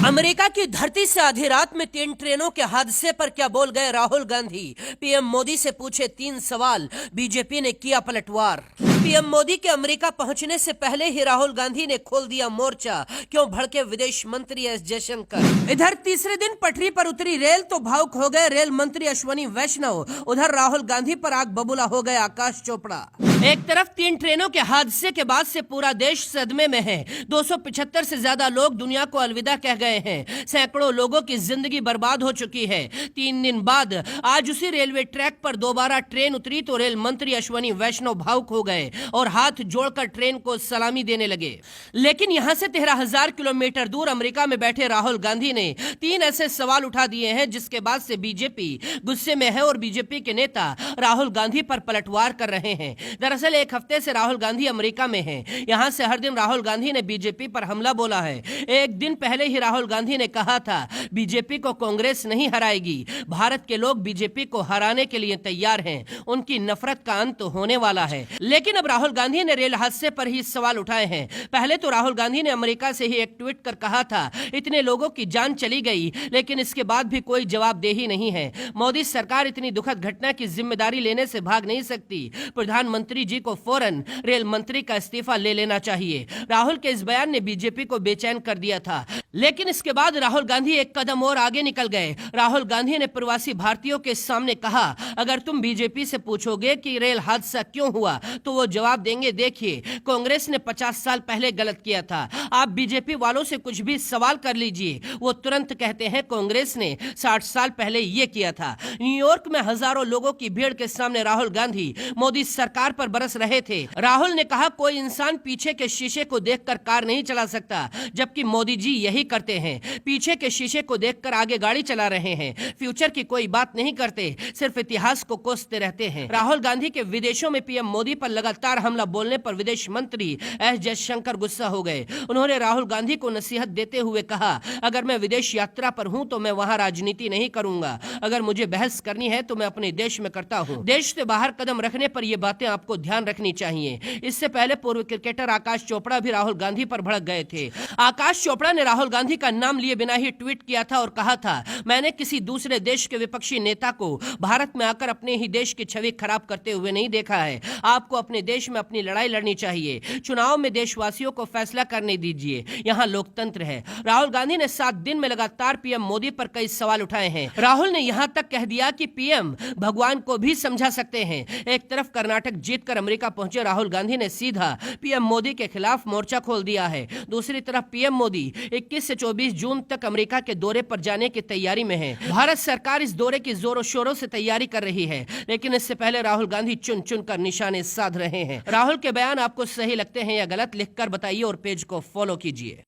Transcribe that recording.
America की धरती से आधी रात में 3 ट्रेनों के हादसे पर क्या बोल गए राहुल गांधी। पीएम मोदी से पूछे 3 सवाल, बीजेपी ने किया पलटवार। पीएम मोदी के अमेरिका पहुंचने से पहले ही राहुल गांधी ने खोल दिया मोर्चा, क्यों भड़के विदेश मंत्री एस जयशंकर। इधर तीसरे दिन पटरी पर उतरी रेल तो भावुक हो गए रेल मंत्री अश्विनी वैष्णव, उधर राहुल गांधी पर आग बबूला हो गए आकाश चोपड़ा। एक तरफ 3 ट्रेनों के हादसे के बाद से पूरा देश सदमे में है। 275 से ज्यादा लोग दुनिया को अलविदा कह गए हैं। सैकड़ों लोगों की जिंदगी बर्बाद हो चुकी है। 3 दिन बाद आज उसी रेलवे ट्रैक पर दोबारा ट्रेन उतरी तो रेल मंत्री अश्विनी वैष्णव भावुक हो गए और हाथ जोड़कर ट्रेन को सलामी देने लगे। लेकिन यहां से 13,000 किलोमीटर दूर अमेरिका में बैठे राहुल गांधी ने 3 ऐसे सवाल उठा दिए हैं जिसके बाद से बीजेपी गुस्से में है और बीजेपी के नेता राहुल गांधी पर पलटवार कर रहे हैं। दरअसल एक हफ्ते से राहुल गांधी अमेरिका में हैं। यहां से हर दिन राहुल गांधी ने बीजेपी पर हमला बोला है। एक दिन पहले ही राहुल गांधी ने कहा था बीजेपी को कांग्रेस नहीं हराएगी, भारत के लोग बीजेपी को हराने के लिए तैयार हैं, उनकी नफरत का अंत होने वाला है। लेकिन अब राहुल गांधी ने रेल हादसे पर ही सवाल उठाए हैं। पहले तो राहुल गांधी ने अमेरिका से ही एक ट्वीट कर कहा था इतने लोगों की जान चली गई, लेकिन इसके बाद भी कोई जवाबदेही नहीं है। मोदी सरकार इतनी दुखद घटना की जिम्मेदारी लेने से भाग नहीं सकती। प्रधानमंत्री जी को फौरन रेल मंत्री का इस्तीफा ले लेना चाहिए। राहुल के इस बयान ने बीजेपी को बेचैन कर दिया था। लेकिन इसके बाद राहुल गांधी एक कदम और आगे निकल गए। राहुल गांधी ने प्रवासी भारतीयों के सामने कहा अगर तुम बीजेपी से पूछोगे कि रेल हादसा क्यों हुआ तो वो जवाब देंगे देखिए कांग्रेस ने 50 साल पहले गलत किया था। आप बीजेपी वालों से कुछ भी सवाल कर लीजिए, वो तुरंत कहते हैं कांग्रेस ने 60 साल पहले ये किया था। न्यूयॉर्क में हजारों लोगों की भीड़ के सामने राहुल गांधी मोदी सरकार पर बरस रहे थे। राहुल ने कहा कोई इंसान पीछे के शीशे को देखकर कार नहीं चला सकता, जबकि मोदी जी यही करते हैं, पीछे के शीशे को देखकर आगे गाड़ी चला रहे हैं। फ्यूचर की कोई बात नहीं करते, सिर्फ इतिहास को कोसते रहते हैं। राहुल गांधी के विदेशों में पीएम मोदी पर लगातार हमला बोलने पर विदेश मंत्री एस जयशंकर गुस्सा हो गए। उन्होंने राहुल गांधी को नसीहत देते हुए कहा अगर मैं विदेश यात्रा पर हूं तो मैं वहां राजनीति नहीं करूंगा, अगर मुझे बहस करनी है तो मैं अपने देश में करता हूं। देश से बाहर कदम रखने पर ये बातें आपको ध्यान रखनी चाहिए। इससे पहले पूर्व क्रिकेटर आकाश चोपड़ा भी राहुल गांधी पर भड़क गए थे। आकाश चोपड़ा ने राहुल गांधी का नाम लिए बिना ही ट्वीट किया था और कहा था मैंने किसी दूसरे देश के विपक्षी नेता को भारत में आकर अपने ही देश की छवि खराब करते हुए नहीं देखा है। आपको अपने देश में अपनी लड़ाई लड़नी चाहिए। चुनाव में देशवासियों को फैसला करने दीजिए, यहाँ लोकतंत्र है। राहुल गांधी ने 7 दिन में लगातार पीएम मोदी पर कई सवाल उठाए हैं। राहुल ने यहाँ तक कह दिया कि पीएम भगवान को भी समझा सकते हैं। एक तरफ कर्नाटक जीतकर अमेरिका पहुंचे राहुल गांधी ने सीधा पीएम मोदी के खिलाफ मोर्चा खोल दिया है। दूसरी तरफ पीएम मोदी 21 से 24 जून तक अमेरिका के दौरे पर जाने की तैयारी में है। भारत सरकार इस दौरे की जोरों शोरों से तैयारी कर रही है, लेकिन इससे पहले राहुल गांधी चुन चुन कर निशाने साध रहे हैं। राहुल के बयान आपको सही लगते हैं या गलत, लिखकर बताइए और पेज को फॉलो कीजिए।